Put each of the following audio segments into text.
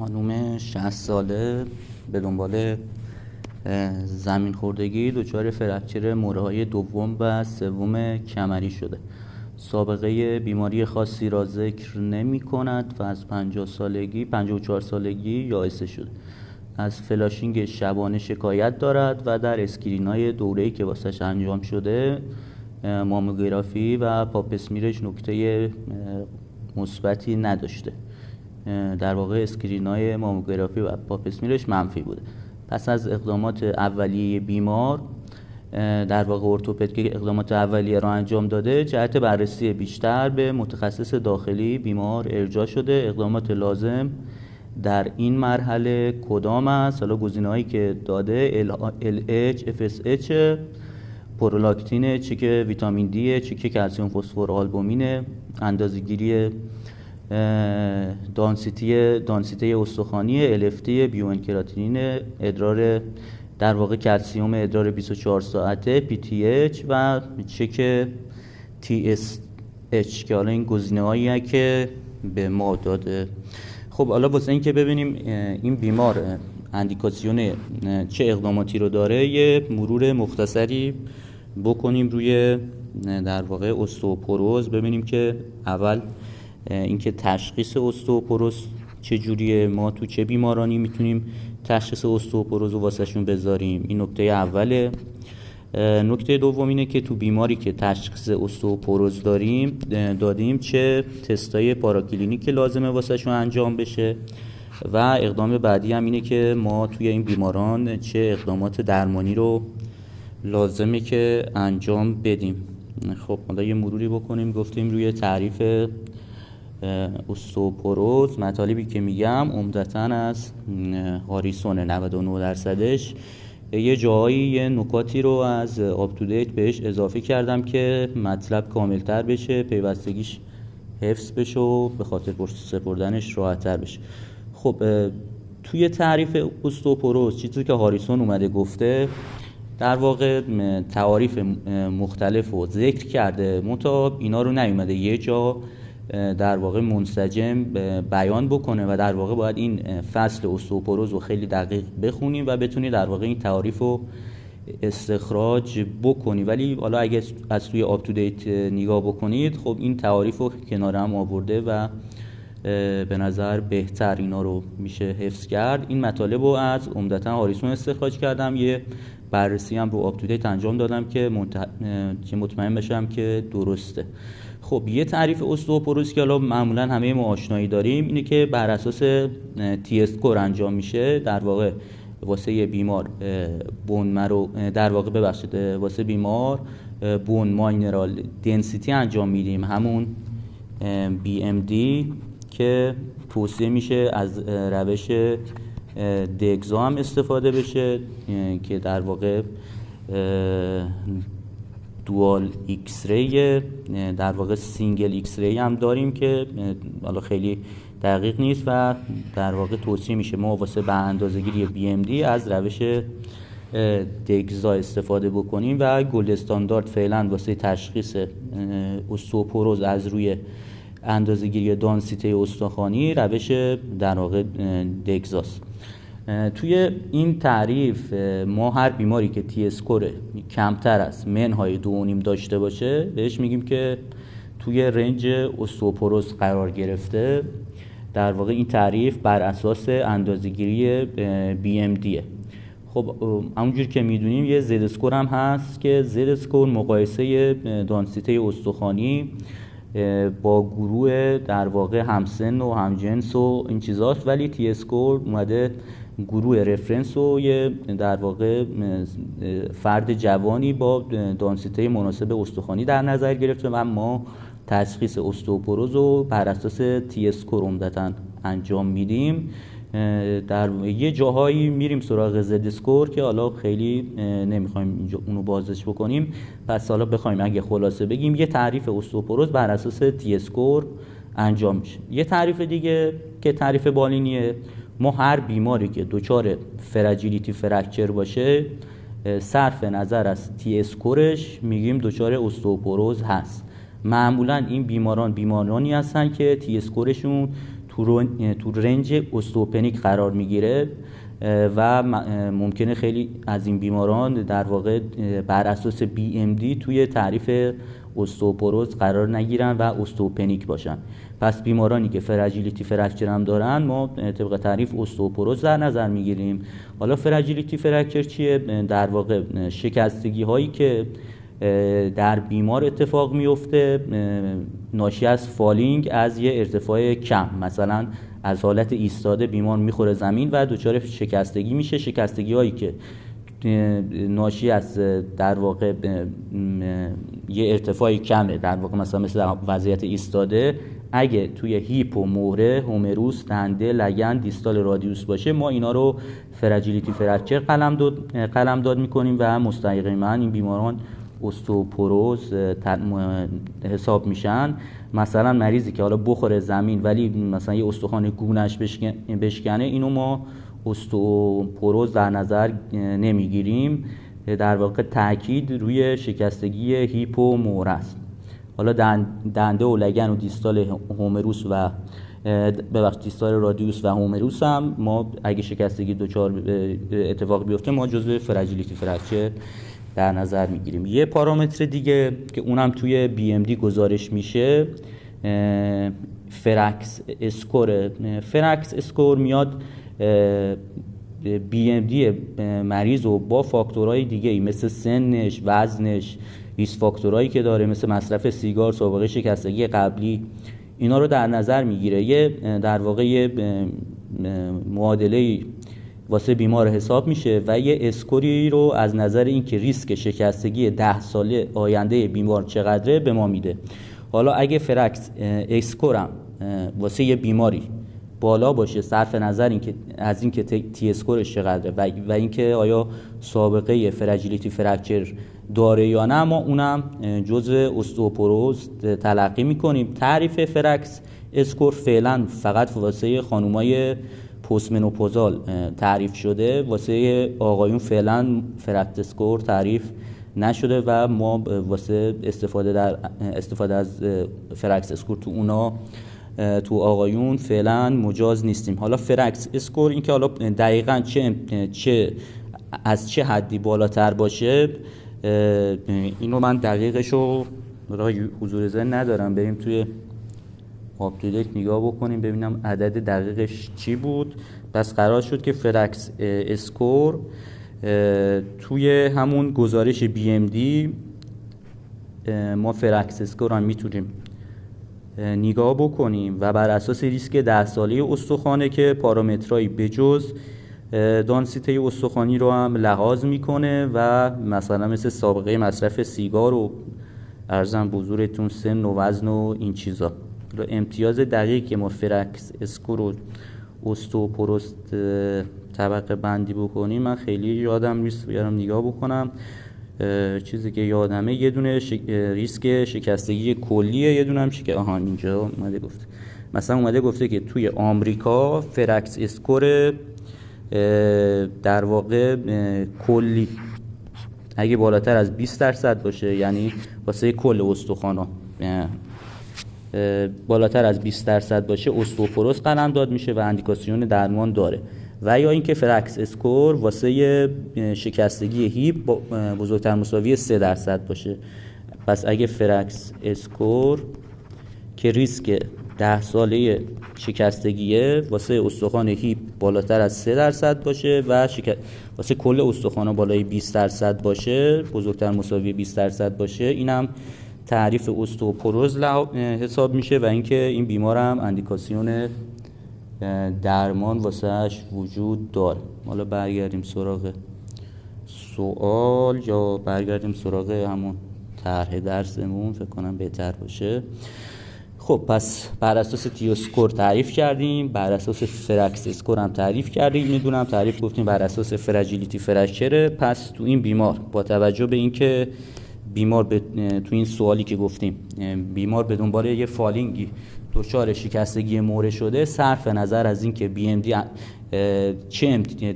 خانوم 60 ساله به دنبال زمین خوردگی دچار فرکچر مره‌های دوم و سوم کمری شده. سابقه بیماری خاصی را ذکر نمی کند و از 54 سالگی یائسه شده. از فلاشینگ شبانه شکایت دارد و در اسکرین‌های دوره‌ای که واسش انجام شده ماموگرافی و پاپسمیرش نکته مثبتی نداشته. در واقع اسکرین‌های ماموگرافی و پاپسمیرش منفی بوده. پس از اقدامات اولیه بیمار در واقع ارتوپد که اقدامات اولیه را انجام داده، جهت بررسی بیشتر به متخصص داخلی بیمار ارجاع شده. اقدامات لازم در این مرحله کدام است؟ حالا گزینه‌هایی که داده LH، FSH، پرولاکتین، چک ویتامین دی، چک کلسیم فسفر آلبومین، اندازه‌گیری دانسیته استخوانی، LFT، بیوئنکراتینین، ادرار در واقع کلسیم ادرار 24 ساعته، PTH و چک TSH که حالا این گزینه‌هایی که به ما داده. خب حالا واسه این که ببینیم این بیمار اندیکاسیون چه اقداماتی رو داره، یه مرور مختصری بکنیم روی در واقع استئوپروز. ببینیم که اول اینکه تشخیص استئوپروز چه جوریه، ما تو چه بیمارانی میتونیم تشخیص استئوپروز رو واسهشون بذاریم. این نکته اوله. نکته دوم اینه که تو بیماری که تشخیص استئوپروز دادیم چه تستای پاراکلینیک لازمه واسهشون انجام بشه و اقدام بعدی هم اینه که ما توی این بیماران چه اقدامات درمانی رو لازمه که انجام بدیم. خب حالا یه مروری بکنیم. گفتیم روی تعریف استئوپروز مطالبی که میگم عمدتاً از هاریسون 99%ش، یه جایی یه نکاتی رو از آپتودیت بهش اضافه کردم که مطلب کاملتر بشه، پیوستگیش حفظ بشه و به خاطر سپردنش راحت‌تر بشه. خب توی تعریف استئوپروز چیزی که هاریسون اومده گفته در واقع تعاریف مختلف رو ذکر کرده، منتها اینا رو نیومده یه جا در واقع منسجم بیان بکنه و در واقع باید این فصل استئوپروز رو خیلی دقیق بخونیم و بتونی در واقع این تعاریف رو استخراج بکنی. ولی حالا اگه از توی آپ تو دیت نگاه بکنید، خب این تعاریف رو کنار هم آورده و به نظر بهتر اینا رو میشه حفظ کرد. این مطالب رو از عمدتاً هاریسون استخراج کردم، یه بررسی هم رو آپ تو دیت انجام دادم که مطمئن بشم که درسته. خب یه تعریف استئوپروز که حالا معمولا همه ما آشنایی داریم اینه که بر اساس تی اسکور انجام میشه. در واقع واسه یه بیمار واسه بیمار بون ماینرال دنسیتی انجام میدیم، همون BMD که توصیه میشه از روش دگزا هم استفاده بشه که در واقع دوال ایکس ری، در واقع سینگل ایکس ری هم داریم که حالا خیلی دقیق نیست و در واقع توصیه میشه ما واسه به اندازه‌گیری BMD از روش دگزا استفاده بکنیم و گلد استاندارد فعلا واسه تشخیص استئوپروز از روی اندازه‌گیری دانسیته استخوانی روش در واقع دگزاست. توی این تعریف ما هر بیماری که تی اسکور کمتر از منهای 2.5 داشته باشه بهش میگیم که توی رنج استئوپروز قرار گرفته. در واقع این تعریف بر اساس اندازه‌گیری BMDه. خب همونجور که میدونیم یه زد اسکور هم هست که زد اسکور مقایسه دانسیته استخوانی با گروه در واقع همسن و همجنس و این چیزاست، ولی تی اسکور اومده گروه رفرنس و یه در واقع فرد جوانی با دانسیته مناسب استخوانی در نظر گرفته و ما تشخیص استئوپروز رو بر اساس تی اسکور عمدتاً انجام میدیم. در یه جاهایی میریم سراغ زد اسکور که حالا خیلی نمیخوایم اینجا اونو بازش بکنیم. پس حالا بخوایم اگه خلاصه بگیم یه تعریف استئوپروز بر اساس تی اسکور انجام میشه. یه تعریف دیگه که تعریف بالینیه، ما هر بیماری که دچار فراجیلیتی فرکچر باشه صرف نظر از تی اسکورش میگیم دچار استئوپروز هست. معمولا این بیمارانی هستن که تی اسکورشون تو رنج استوپنیک قرار میگیره و ممکنه خیلی از این بیماران در واقع بر اساس BMD توی تعریف استوپوروز قرار نگیرن و استوپنیک باشن. پس بیمارانی که فراجیلیتی فرکچر هم دارن ما طبق تعریف استوپوروز در نظر میگیریم. حالا فراجیلیتی فرکچر چیه؟ در واقع شکستگی هایی که در بیمار اتفاق میفته ناشی از فالینگ از یه ارتفاع کم، مثلا از حالت ایستاده بیمار میخوره زمین و دچار شکستگی میشه. شکستگی هایی که ناشی از در واقع یه ارتفاع کمه، در واقع مثل وضعیت ایستاده، اگه توی هیپ و مهره، هومروس، دنده، لگن، دیستال رادیوس باشه ما اینا رو فراجیلیتی فرکچر قلمداد میکنیم و مستقیما این بیماران استوپوروز حساب میشن. مثلا مریضی که حالا بخوره زمین ولی مثلا یه استخوان گونه‌اش بشکنه، اینو ما استوپوروز در نظر نمیگیریم. در واقع تاکید روی شکستگی هیپ و مهره است. حالا دنده و لگن و دیستال هومروس و دیستال رادیوس و هومروس هم ما اگه شکستگی دچار اتفاق بیفته ما جزو فراجیلیتی فرکچر در نظر میگیریم. یه پارامتر دیگه که اونم توی BMD گزارش میشه فرکس اسکور. فرکس اسکور میاد BMD مریض و با فاکتورهای دیگه مثل سنش، وزنش، ریس فاکتورهایی که داره مثل مصرف سیگار، سابقه شکستگی قبلی، اینا رو در نظر میگیره. یه در واقع یه معادله واسه بیمار حساب میشه و یه اسکوری رو از نظر اینکه ریسک شکستگی 10 ساله آینده بیمار چقدره به ما میده. حالا اگه فرکس اسکورم واسه یه بیماری بالا باشه صرف نظر از اینکه تی اسکورش چقدره و اینکه آیا سابقه فراجیلیتی فرکچر داره یا نه، ما اونم جزء استوپوروز تلقی میکنیم. تعریف فرکس اسکور فعلا فقط واسه خانومای پست منوپوزال تعریف شده، واسه آقایون فعلا فرکس اسکور تعریف نشده و ما واسه استفاده از فرکس اسکور تو آقایون فعلا مجاز نیستیم. حالا فرکس اسکور این که حالا دقیقاً از چه حدی بالاتر باشه اینو من دقیقشو حضور ذهن ندارم، بریم توی آپتودک نگاه بکنیم ببینم عدد دقیقش چی بود. پس قرار شد که فرکس اسکور توی همون گزارش BMD ما فرکس اسکور هم میتونیم نگاه بکنیم و بر اساس ریسک 10 ساله استخوانه که پارامترایی بجز دانسیته استخوانی رو هم لحاظ میکنه و مثلا مثل سابقه مصرف سیگار و ارزم بزرگتون سن و وزن و این چیزا. امتیاز دقیق که ما فرکس اسکور و استوپوروز طبقه بندی بکنیم من خیلی یادم نیست، بیارم نگاه بکنم. چیزی که یادمه یه دونه ریسک شکستگی کلیه، یه دونه هم اینجا اومده گفته که توی آمریکا فرکس اسکور در واقع کلی اگه بالاتر از 20% باشه، یعنی واسه کل استخوانا بالاتر از 20% باشه استوپوروز قلمداد میشه و اندیکاسیون درمان داره. و یا اینکه فرکس اسکور واسه شکستگی هیپ بزرگتر مساوی 3% باشه. پس اگه فرکس اسکور که ریسک 10 ساله شکستگیه واسه استخوان هیپ بالاتر از 3% باشه و واسه کل استخوانا بالای 20% باشه، بزرگتر مساوی 20% باشه، اینم تعریف استوپوروز حساب میشه و اینکه این بیمار هم اندیکاسیون درمان واسهش وجود داره. حالا برگردیم سراغ سوال یا برگردیم سراغ همون طرح درسمون، فکر کنم بهتر باشه. خب پس بر اساس تی اسکور تعریف کردیم، بر اساس فرکس اسکور هم تعریف کردیم، میدونم تعریف گفتیم بر اساس فراجیلیتی فرکچر. پس تو این بیمار با توجه به اینکه بیمار تو این سوالی که گفتیم بیمار به دنبال یه فالینگی دچار شکستگی مهره شده، صرف نظر از اینکه BMD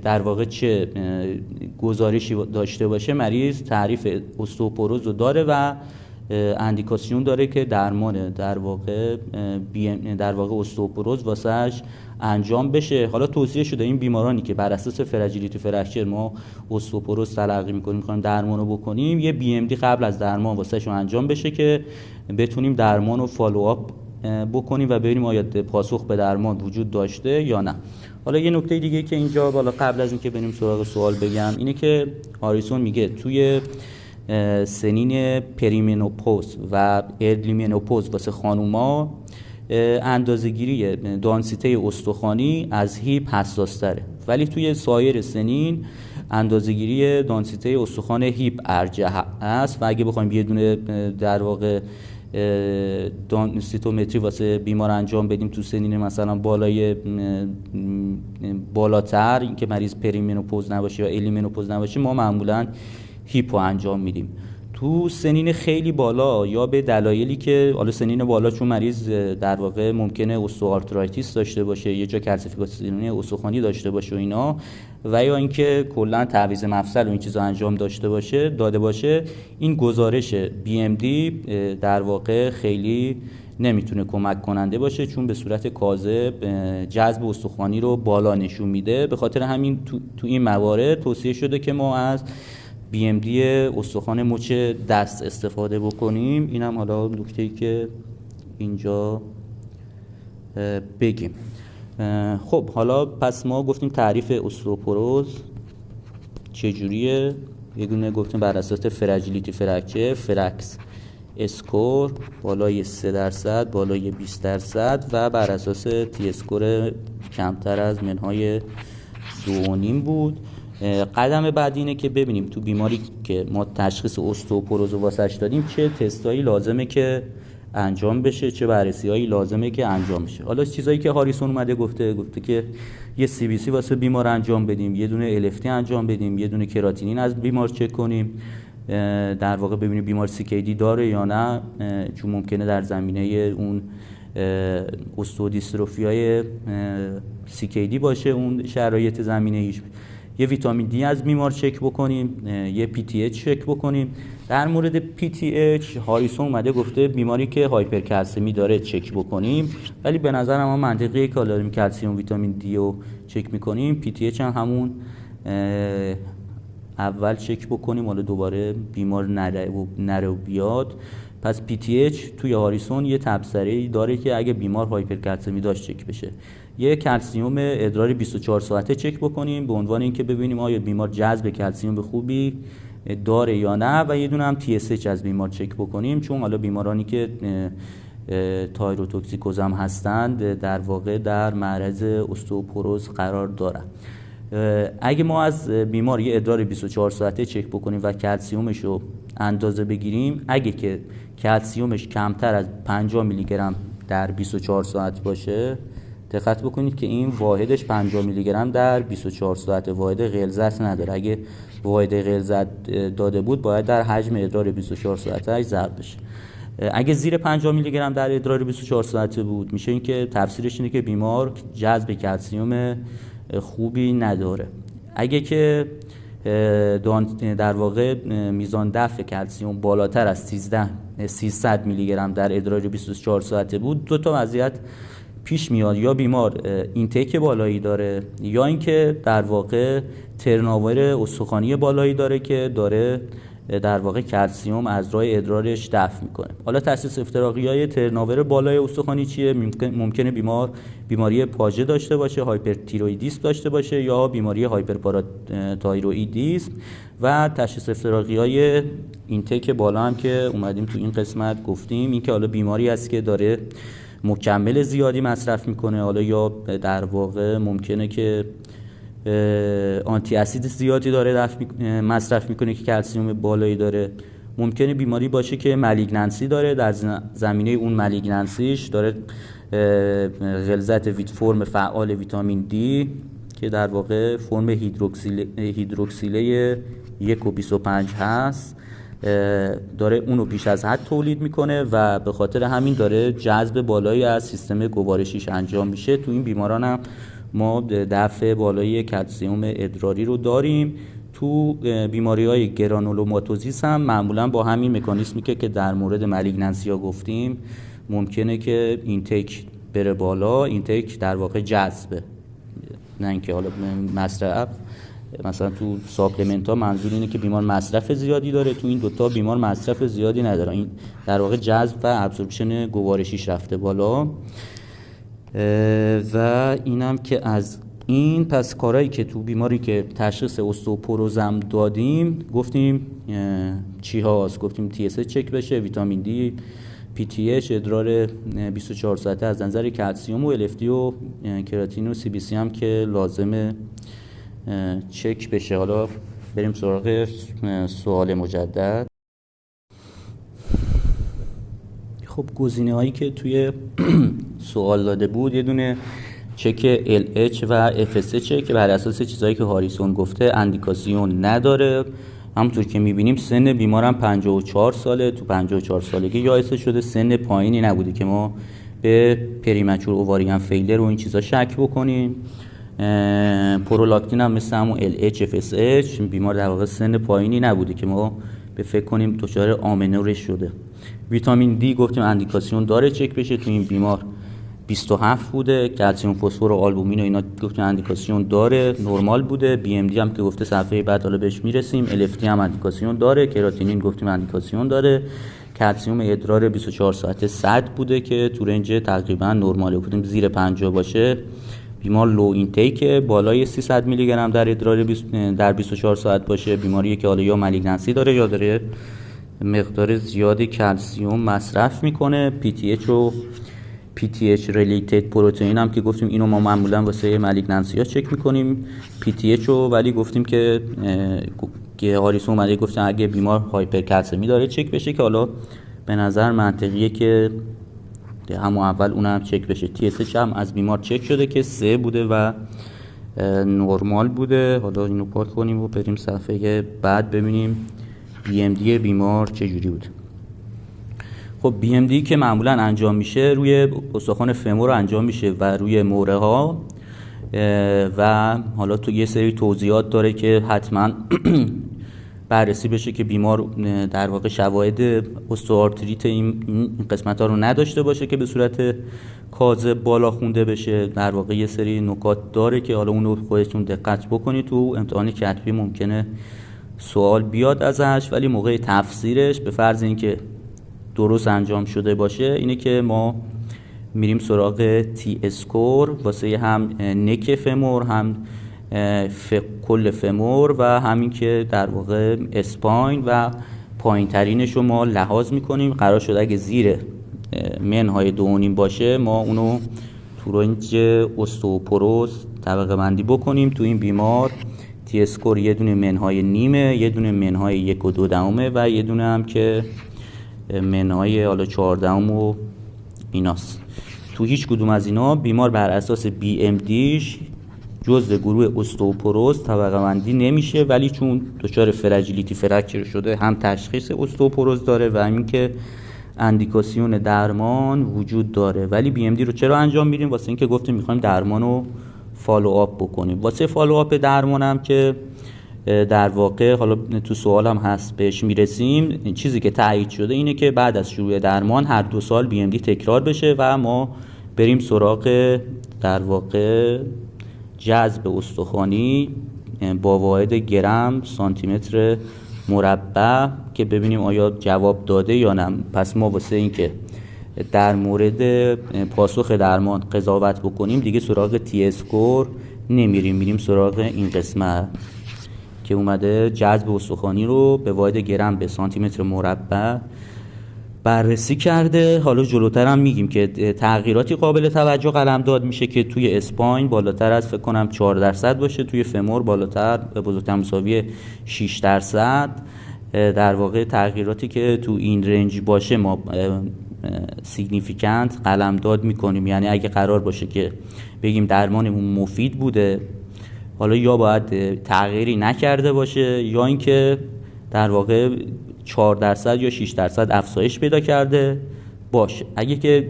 در واقع چه گزارشی داشته باشه، مریض تعریف استوپوروز رو داره و اندیکاسیون داره که درمان در واقع استئوپروز واسش انجام بشه. حالا توصیه شده این بیمارانی که بر اساس فراجیلیتی فرکچر ما استئوپروز تلقی می‌کنیم، می‌خوایم درمانو بکنیم، یه بی ام دی قبل از درمان واسهشون انجام بشه که بتونیم درمان و فالوآپ بکنیم و ببینیم آیا پاسخ به درمان وجود داشته یا نه. حالا یه نکته دیگه که اینجا بالا قبل از اینکه بریم سراغ سوال بگم اینه که هاریسون میگه توی سنین پریمنوپوز و ارلی منوپوز واسه خانوما اندازه‌گیری دانسیته استخوانی از هیپ حساس تره، ولی توی سایر سنین اندازه‌گیری دانسیته استخوان هیپ ارجح است و اگه بخوایم یه دونه در واقع سیتومتری واسه بیمار انجام بدیم تو سنین مثلا بالاتر، این که مریض پریمنوپوز نباشه یا ارلی منوپوز نباشه، ما معمولا هیپو انجام میدیم. تو سنین خیلی بالا یا به دلایلی که حالا سنین بالا چون مریض در واقع ممکنه اوستئوآرترایتیس داشته باشه، یه جا کلسیفیکاسیون استخوانی داشته باشه و اینا، و یا اینکه کلا تعویض مفصل و این چیزا انجام داده باشه، این گزارش بی ام دی در واقع خیلی نمیتونه کمک کننده باشه، چون به صورت کاذب جذب استخوانی رو بالا نشون میده. به خاطر همین تو این موارد توصیه شده که ما از بی ام دی استخوان مچ دست استفاده بکنیم. اینم حالا نکته‌ای که اینجا بگیم. خب حالا پس ما گفتیم تعریف استئوپروز چجوریه. یه دونه گفتیم بر اساس فراجیلیتی فرکچر، فراکس اسکور بالای 3%، بالای 20% و بر اساس تی اسکور کمتر از منهای 2.5 بود. قدم بعدی اینه که ببینیم تو بیماری که ما تشخیص استئوپروز رو واسش دادیم چه تستایی لازمه که انجام بشه، چه بررسی‌هایی لازمه که انجام بشه. حالا چیزایی که هاریسون اومده گفته که یه سی بی سی واسه بیمار انجام بدیم، یه دونه ال اف تی انجام بدیم، یه دونه کراتینین از بیمار چک کنیم، در واقع ببینیم بیمار سی کی دی داره یا نه، چون ممکنه در زمینه اون استئودیستروفیای سی کی دی باشه اون شرایط زمینه‌ایش. یه ویتامین دی از بیمار چک بکنیم، یه پی تی اچ چک بکنیم. در مورد پی تی اچ هاریسون اومده گفته بیماری که هایپرکلسمی داره چک بکنیم، ولی به نظر ما منطقیه که داریم کلسیم ویتامین دی رو چک میکنیم، پی تی اچ هم همون اول چک بکنیم، حالا دوباره بیمار نره و بیاد. پس پی تی اچ توی هاریسون یه تبصره‌ای داره که اگه بیمار هایپرکلسمی داشت چک بشه. یه کلسیم ادراری 24 ساعته چک بکنیم به عنوان اینکه ببینیم آیا بیمار جذب کلسیم خوبی داره یا نه، و یه دونه هم تی اس اچ از بیمار چک بکنیم، چون حالا بیمارانی که تایروتوکسیکوز هم هستند در واقع در معرض استئوپروز قرار دارن. اگه ما از بیمار یه ادرار 24 ساعته چک بکنیم و کلسیومش رو اندازه بگیریم، اگه که کلسیومش کمتر از 50 میلی گرم در 24 ساعت باشه، دقت بکنید که این واحدش 50 میلی گرم در 24 ساعت، واحد غلظت نداره. اگه واحد غلظت داده بود باید در حجم ادرار 24 ساعته ضرب بشه. اگه زیر 50 میلی گرم در ادرار 24 ساعته بود، میشه این که تفسیرش اینه که بیمار جذب کلسیوم خوبی نداره. اگه که در واقع میزان دفع کلسیوم بالاتر از 300 میلی گرم در ادرار 24 ساعته بود، دو تا وضعیت پیش میاد: یا بیمار اینتیک بالایی داره، یا اینکه در واقع ترناور استخوانی بالایی داره که داره در واقع کلسیوم از راه ادرارش دفع میکنه. حالا تشخیص افتراقیای ترناور بالای استخوانی چیه؟ ممکنه بیماری پاژه داشته باشه، هایپرتیرویدیسم داشته باشه، یا بیماری هایپرپاراتایرویدیسم. و تشخیص افتراقیای اینتیک بالا هم که اومدیم تو این قسمت گفتیم، این که حالا بیماری است که داره مکمل زیادی مصرف میکنه، حالا یا در واقع ممکنه که آنتی اسید زیادی داره مصرف میکنه که کلسیم بالایی داره. ممکنه بیماری باشه که مالیگننسی داره، در زمینه اون مالیگننسیش داره غلظت فرم فعال ویتامین دی که در واقع فرم هیدروکسیله 1.25 هست، داره اونو بیش از حد تولید میکنه و به خاطر همین داره جذب بالایی از سیستم گوارشیش انجام میشه. تو این بیماران هم ما دفع بالایی کلسیم ادراری رو داریم. تو بیماری‌های گرانولوماتوزیس هم معمولا با همین مکانیزمی که در مورد مالیگنانسی‌ها گفتیم ممکنه که اینتیک بره بالا، اینتیک در واقع جذبه، نه اینکه حالا مصرف. مثلا تو ساپلمنت ها منظور اینه که بیمار مصرف زیادی داره، تو این دوتا بیمار مصرف زیادی نداره، این در واقع جذب و ابزوربشن گوارشیش رفته بالا. و اینم که از این پس کارهایی که تو بیماری که تشخیص استئوپوروزم دادیم گفتیم چی هاست؟ گفتیم TSH چک بشه، ویتامین دی، PTH، ادرار 24 ساعته از نظر کلسیم و LFT و کراتین و CBC هم که لازمه چک بشه. حالا بریم سراغ سوال مجدد. خب گزینه هایی که توی سوال داده بود یه دونه چک LH و FSH که بر اساس چیزایی که هاریسون گفته اندیکاسیون نداره. همونطور که میبینیم سن بیمارم 54 ساله، تو 54 سالگی یائسه شده، سن پایینی نبوده که ما به پریمچور اوواریان فیلر و این چیزا شک بکنیم. پرولاکتین هم مثل همون LH FSH بیمار در واقع سن پایینی نبوده که ما به فکر کنیم دچار آمنورش شده. ویتامین دی گفتیم اندیکاسیون داره چک بشه، تو این بیمار 27 بوده. کلسیم فسفر و آلبومین و اینا گفتیم اندیکاسیون داره، نرمال بوده. بی ام دی هم که گفته صفحه بعد حالا بهش میرسیم. LFT هم اندیکاسیون داره، کراتینین گفتیم اندیکاسیون داره. کلسیم ادرار 24 ساعته 100 بوده که تو رنج تقریبا نرماله، گفتیم زیر 50 باشه بیمار لو اینتیک، بالای 300 میلی گرم در ادرار در 24 ساعت باشه بیماریه که حالا یا مالیگنانسی داره یا داره مقدار زیادی کلسیم مصرف میکنه. PTH related پروتئین هم که گفتیم اینو ما معمولا واسه مالیگنانسی ها چک میکنیم PTH رو، ولی گفتیم که هاریسون اومده گفتیم اگه بیمار هایپرکلسمی داره چک بشه که حالا به نظر منطقیه که همون اول اونم چک بشه. TSH هم از بیمار چک شده که 3 بوده و نرمال بوده. حالا اینو پاک کنیم و بریم صفحه بعد ببینیم BMD بیمار چجوری بود. خب BMD که معمولا انجام میشه روی استخوان فمور انجام میشه و روی موره ها و حالا تو یه سری توضیحات داره که حتما بررسی بشه که بیمار در واقع شواهد استئوآرتریت این قسمت ها رو نداشته باشه که به صورت کاذب بالا خونده بشه. در واقع یه سری نکات داره که حالا اونو خودتون دقت بکنید، تو امتحان کتبی ممکنه سوال بیاد ازش، ولی موقع تفسیرش به فرض اینکه درست انجام شده باشه اینه که ما میریم سراغ تی اسکور واسه هم نک فمور، هم کل فمور و همین که در واقع اسپاین و پایین ترینش رو ما لحاظ میکنیم. قرار شده اگه زیر منهای 2.5 باشه ما اونو تو رنج استئوپوروز طبقه بندی بکنیم. تو این بیمار تی اسکور یه دونه منهای نیمه، یه دونه منهای 1 و 2 دهمه و یه دونه هم که منهای حالا 14 و ایناست. تو هیچ کدوم از اینا بیمار بر اساس بی ام دیش جزء گروه استئوپوروز طبقه بندی نمیشه، ولی چون دچار فراجیلیتی فرکچر شده هم تشخیص استئوپوروز داره و همین که اندیکاسیون درمان وجود داره. ولی بی ام دی رو چرا انجام میدیم؟ واسه اینکه گفتیم میخوایم درمانو فالو آپ بکنیم. واسه فالو آپ درمان هم که در واقع حالا تو سوال هم هست بهش میرسیم، چیزی که تایید شده اینه که بعد از شروع درمان هر 2 سال بی ام دی تکرار بشه و ما بریم سراغ در واقع جذب استخوانی با واحد گرم سانتی متر مربع که ببینیم آیا جواب داده یا نه. پس ما واسه این که در مورد پاسخ درمان قضاوت بکنیم دیگه سراغ تی اسکور نمیریم، میریم سراغ این قسمت که اومده جذب استخوانی رو به واحد گرم به سانتی متر مربع بررسی کرده. حالا جلوتر هم میگیم که تغییراتی قابل توجه قلمداد میشه که توی اسپاین بالاتر از فکر کنم 4% باشه، توی فمور بالاتر بزرگتر مساوی 6%. در واقع تغییراتی که تو این رنج باشه ما سیگنیفیکانت قلمداد میکنیم، یعنی اگه قرار باشه که بگیم درمانمون مفید بوده، حالا یا باید تغییری نکرده باشه یا اینکه در واقع 4% یا 6% افزایش پیدا کرده باشه. اگه که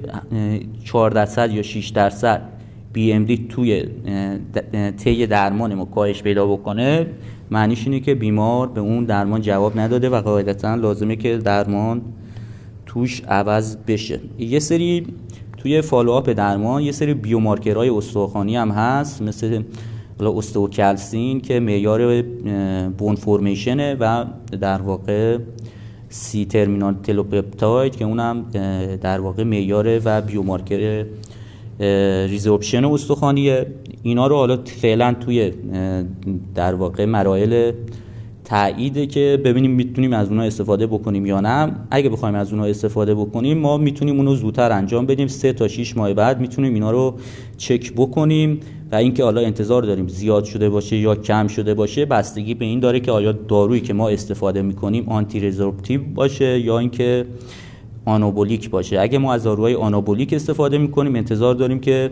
4% یا 6% BMD توی طی درمان ما کاهش پیدا بکنه، معنیش اینه که بیمار به اون درمان جواب نداده و قاعدتاً لازمه که درمان توش عوض بشه. یه سری توی فالوآپ درمان یه سری بیومارکرهای استخوانی هم هست، مثل استئوکلسین که معیار بون فرمیشنه و در واقع سی ترمینال تلوپپتاید که اونم در واقع معیار و بیومارکر ریزورپشن استخوانیه. اینا رو حالا فعلا توی در واقع مراحل تاییده که ببینیم میتونیم از اونها استفاده بکنیم یا نه. اگه بخوایم از اونها استفاده بکنیم ما میتونیم اونو زودتر انجام بدیم، 3 تا 6 ماه بعد میتونیم اینا رو چک بکنیم و اینکه حالا انتظار داریم زیاد شده باشه یا کم شده باشه بستگی به این داره که آیا دارویی که ما استفاده میکنیم آنتی رزورپتیو باشه یا اینکه آنابولیک باشه. اگه ما از داروهای آنابولیک استفاده میکنیم انتظار داریم که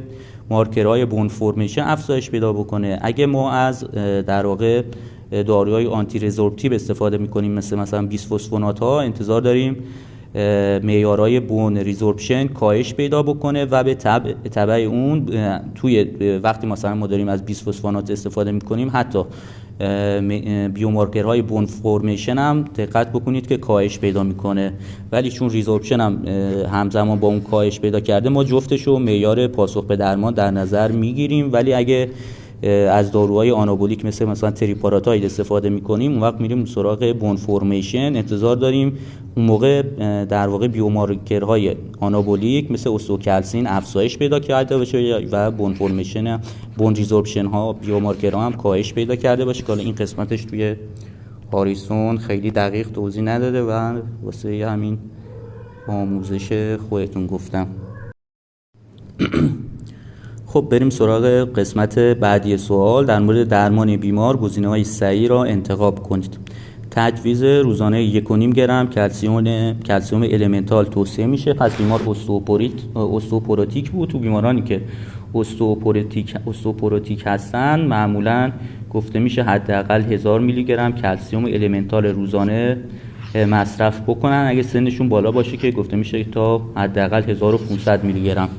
مارکرهای بون فرمیشن افزایش پیدا بکنه. اگه ما از در واقع داروهای آنتی رزورپتیو استفاده میکنیم مثلا بیسفوسفونات ها انتظار داریم معیارهای بون ریزورپشن کاهش پیدا بکنه و به تبع اون توی وقتی مثلا ما داریم از بیسفوسفونات استفاده میکنیم حتی بیومارکرهای بون فرمیشن هم دقت بکنید که کاهش پیدا میکنه، ولی چون ریزورپشن هم همزمان با اون کاهش پیدا کرده ما جفتشو معیار پاسخ به درمان در نظر میگیریم. ولی اگه از داروهای آنابولیک مثلا تریپاراتاید استفاده میکنیم اون وقت میریم سراغ بون فرمیشن، انتظار داریم اون موقع در واقع بیومارکرهای آنابولیک مثل استئوکلسین افزایش پیدا کرده باشه و بون فرمیشن بون ریزورپشن ها بیومارکرها هم کاهش پیدا کرده باشه. که این قسمتش توی هاریسون خیلی دقیق توضیح نداده و واسه همین آموزش خودتون گفتم. خب بریم سراغ قسمت بعدی سوال. در مورد درمان بیمار گزینه‌های صحیح را انتخاب کنید. تجویز روزانه 1.5 گرم کلسیم المنتال توصیه میشه. پس بیمار استئوپوروتیک بود. تو بیمارانی که استئوپوروتیک هستن معمولا گفته میشه حداقل 1000 میلی گرم کلسیم المنتال روزانه مصرف بکنن. اگه سنشون بالا باشه که گفته میشه تا حداقل 1500 میلی گرم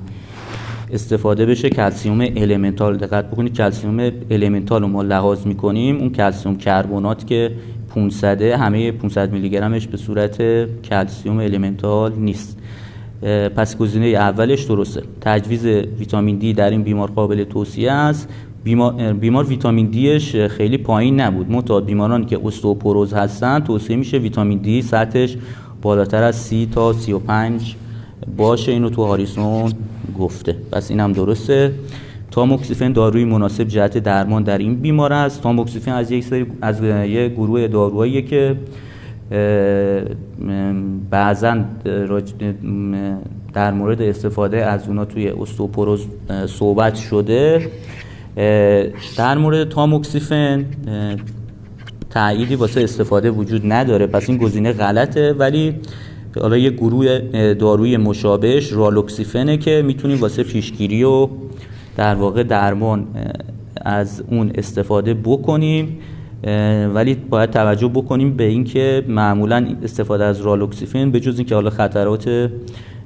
استفاده بشه کلسیم المنتال. دقت بکنید کلسیم المنتال رو ما لحاظ میکنیم اون کلسیم کربنات که 500 همه 500 میلی گرمش به صورت کلسیم المنتال نیست. پس گزینه اولش درسته. تجویز ویتامین دی در این بیمار قابل توصیه است. بیمار ویتامین دیش خیلی پایین نبود. معتاد بیمارانی که استئوپوروز هستن توصیه میشه ویتامین دی سطحش بالاتر از 30 تا 35 باشه. اینو تو هاریسون گفته. پس اینم درسته. تاموکسیفن داروی مناسب جهت درمان در این بیمار است. تاموکسیفن از یک گروه داروهاییه که بعضا در مورد استفاده از اونا توی استئوپوروز صحبت شده. در مورد تاموکسیفن تأییدی واسه استفاده وجود نداره، پس این گزینه غلطه. ولی حالا یه گروه داروی مشابهش رالوکسیفنه که میتونیم واسه پیشگیری و در واقع درمان از اون استفاده بکنیم. ولی باید توجه بکنیم به اینکه معمولا استفاده از رالوکسیفن به جز اینکه حالا خطرات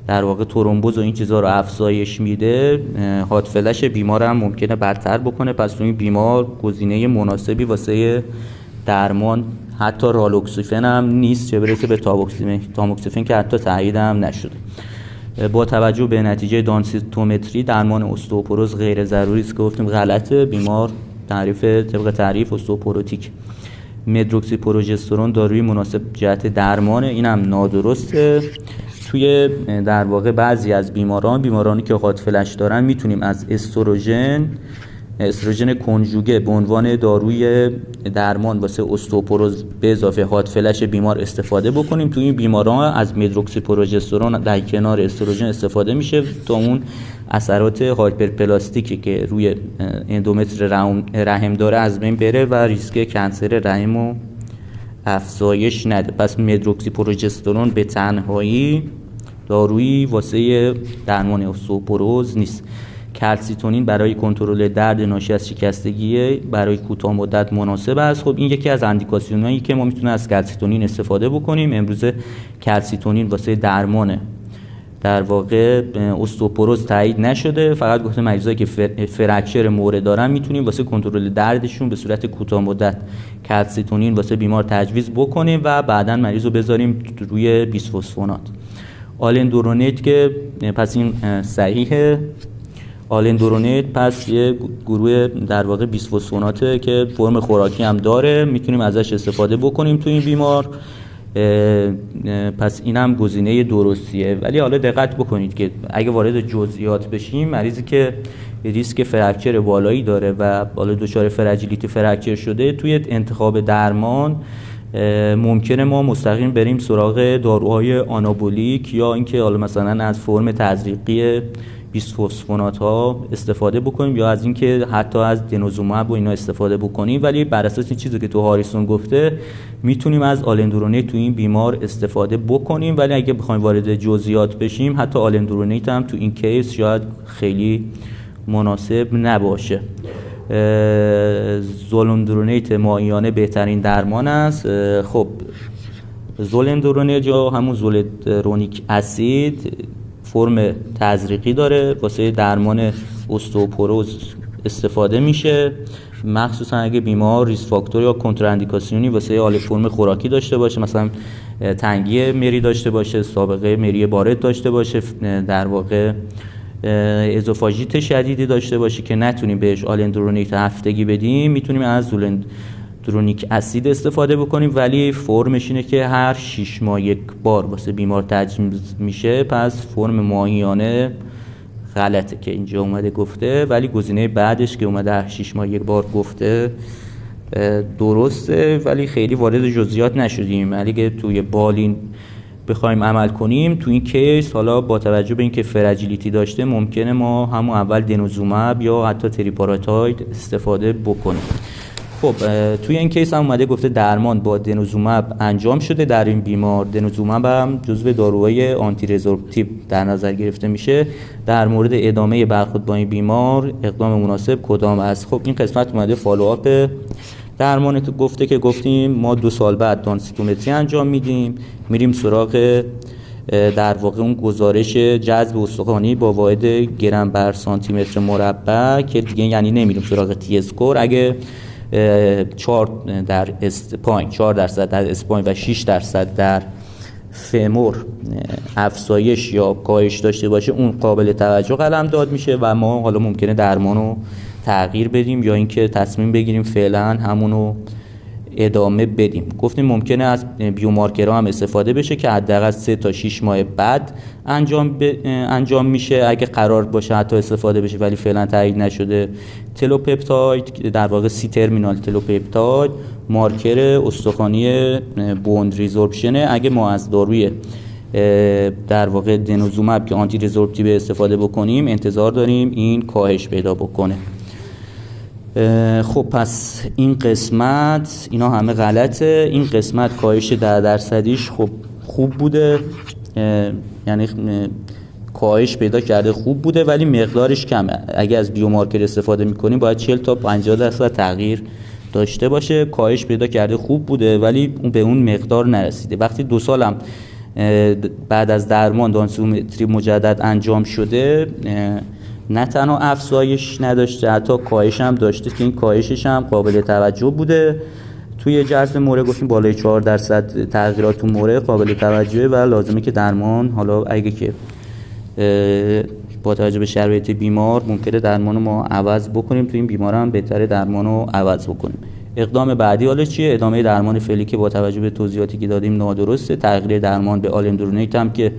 در واقع ترومبوز و این چیزا رو افزایش میده، هات فلش بیمار هم ممکنه بدتر بکنه. پس تو این بیمار گزینه مناسبی واسه درمان حتی رالوکسیفن هم نیست، چه برسه به تاموکسیفن که حتی تایید هم نشده. با توجه به نتیجه دانسیتومتری درمان استئوپوروز غیر ضروری است که گفتیم غلطه. بیمار طبق تعریف استئوپوروتیک. مدروکسی پروژسترون داروی مناسب جهت درمان، اینم نادرسته. توی در واقع بعضی از بیمارانی که هات فلش دارن میتونیم از استروژن کنجوگه به عنوان داروی درمان واسه استئوپوروز به اضافه هات فلش بیمار استفاده بکنیم. توی این بیماران از مدروکسی پروژسترون در کنار استروژن استفاده میشه تا اون اثرات هایپرپلاستیکی که روی اندومتر رحم داره از بین بره و ریسک کنسر رحم رو افزایش نده. پس مدروکسی پروژسترون به تنهایی دارویی واسه درمان استئوپوروز نیست. کلسیتونین برای کنترل درد ناشی از شکستگی برای کوتاه مدت مناسب است. خب این یکی از اندیکاسیونایی که ما میتونیم از کلسیتونین استفاده بکنیم. امروز کلسیتونین واسه درمان در واقع استوپوروز تایید نشده، فقط گفته مریضایی که فرکچر موره دارن میتونیم واسه کنترل دردشون به صورت کوتاه مدت کلسیتونین واسه بیمار تجویز بکنیم و بعداً مریض رو بذاریم روی بیسفوسفونات. آلندرونیت که پس این صحیحه. آلندرونیت پس یه گروه در واقع بیسفوسفوناته که فرم خوراکی هم داره، میتونیم ازش استفاده بکنیم تو این بیمار. پس اینم گزینه درستیه. ولی حالا دقت بکنید که اگه وارد جزئیات بشیم، مریضی که ریسک فرکچر بالایی داره و حالا دچار فراجیلیتی فرکچر شده، توی انتخاب درمان ممکنه ما مستقیم بریم سراغ داروهای آنابولیک یا اینکه حالا مثلا از فرم تزریقی بیسفوسفونات ها استفاده بکنیم یا از اینکه حتی از دنوزوماب و اینا استفاده بکنیم. ولی بر اساس این چیزی که تو هاریسون گفته میتونیم از آلندرونیت تو این بیمار استفاده بکنیم. ولی اگه بخوایم وارد جزئیات بشیم، حتی آلندرونیت هم تو این کیس شاید خیلی مناسب نباشه. زولندرونیت مائیانه بهترین درمان است. خب زولندرونیت یا همون زولندرونیک اسید فرم تزریقی داره، واسه درمان استوپوروز استفاده میشه، مخصوصا اگه بیمار ریسک فاکتور یا کنتراندیکاسیونی واسه آل فرم خوراکی داشته باشه، مثلا تنگی مری داشته باشه، سابقه مری بارد داشته باشه، در واقع ازوفاژیت شدیدی داشته باشه که نتونیم بهش آلندرونیت هفتگی بدیم، میتونیم از زولندرونیک اسید استفاده بکنیم. ولی فرمش اینه که هر 6 ماه یک بار واسه بیمار تجویز میشه. پس فرم ماهیانه غلطه که اینجا اومده گفته، ولی گزینه بعدش که اومده هر 6 ماه یک بار گفته درسته. ولی خیلی وارد جزئیات نشدیم. اگه توی بالین بخوایم عمل کنیم تو این کیس، حالا با توجه به اینکه فراجیلیتی داشته، ممکنه ما همون اول دنوزوماب یا حتی تریپاراتاید استفاده بکنیم. خب توی این کیس هم اومده گفته درمان با دنوزوماب انجام شده در این بیمار. دنوزوماب هم جزو داروهای آنتی رزورپتیو در نظر گرفته میشه. در مورد ادامه برخورد با این بیمار اقدام مناسب کدام است؟ خب این قسمت اومده فالوآپ درمان که گفتیم ما 2 سال بعد دانسیتومتری انجام میدیم، میریم سراغ در واقع اون گزارش جذب استخوانی با واحد گرم بر سانتی متر مربع که دیگه یعنی نمیریم سراغ تی اسکور. اگه 4 در اسپاین 4% در اسپاین و 6% در فمور افزایش یا کاهش داشته باشه، اون قابل توجه قلم داد میشه و ما حالا ممکنه درمانو تغییر بدیم یا اینکه تصمیم بگیریم فعلا همونو ادامه بدیم. گفتیم ممکنه از بیومارکرها هم استفاده بشه که حداقل 3 تا 6 ماه بعد انجام میشه. اگه قرار باشه حتی استفاده بشه ولی فعلا تایید نشده، تلوپپتاید در واقع سی ترمینال تلوپپتاید مارکر استخوانی بوند ریزورپشنه. اگه ما از داروی در واقع دنوزوماب که آنتی رزورپتیو استفاده بکنیم، انتظار داریم این کاهش پیدا بکنه. خب پس این قسمت اینا همه غلطه. این قسمت کاهش 10%ش خب خوب بوده، یعنی کاهش پیدا کرده خوب بوده، ولی مقدارش کمه. اگه از بیومارکر استفاده میکنیم باید 40 تا 50% تغییر داشته باشه. کاهش پیدا کرده خوب بوده ولی به اون مقدار نرسیده. وقتی 2 سالم بعد از درمان دانسیتومتری مجدد انجام شده، نه تنها افزایش نداشته، حتی کاهش هم داشته که این کاهشش هم قابل توجه بوده. توی جذب موره گفتیم بالای 4% تغییرات تو موره قابل توجهه و لازمه که درمان، حالا اگه که با توجه به شرایط بیمار ممکنه درمانو ما عوض بکنیم، تو این بیمار هم بهتره درمانو عوض بکنیم. اقدام بعدی حالا چیه؟ ادامه درمان فعلی که با توجه به توضیحاتی که دادیم نادرسته. تغییر درمان به آلندرونیت هم که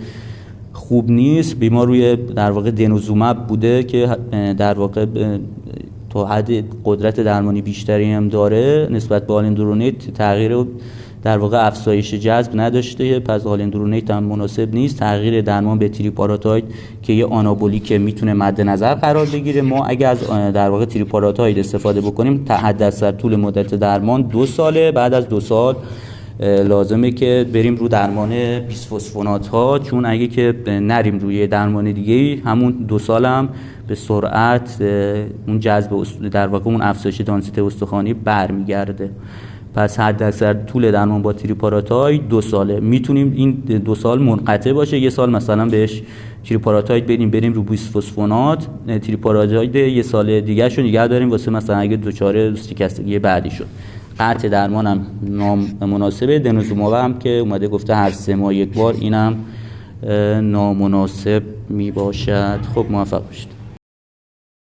خوب نیست. بیمار روی در واقع دنوزوماب بوده که در واقع تا حد قدرت درمانی بیشتری هم داره نسبت به آلندرونیت. تغییر در واقع افزایش جذب نداشته، پس آلندرونیت هم مناسب نیست. تغییر درمان به تریپاراتاید که یه آنابولیک میتونه مد نظر قرار بگیره. ما اگه از در واقع تریپاراتاید استفاده بکنیم تا حداکثر طول مدت درمان 2 ساله. بعد از 2 سال لازمه که بریم رو درمان بیسفوسفونات ها، چون اگه که نریم روی درمان دیگه همون 2 سال هم به سرعت اون جذب در واقع اون افزایش دانسیته استخوانی برمیگرده. پس حداکثر طول درمان با تریپاراتاید 2 ساله. میتونیم این 2 سال منقطع باشه، 1 سال مثلا بهش تریپاراتاید بدیم، بریم رو بیسفوسفونات، تریپاراتاید 1 سال دیگه شو نگه داریم واسه مثلا اگه دچار شکستگی بعدی شد. قطع درمان هم نامناسبه. دنوزوماب هم که اومده گفته هر 3 ماه 1 بار، اینم نامناسب می باشد. خب موفق باشید.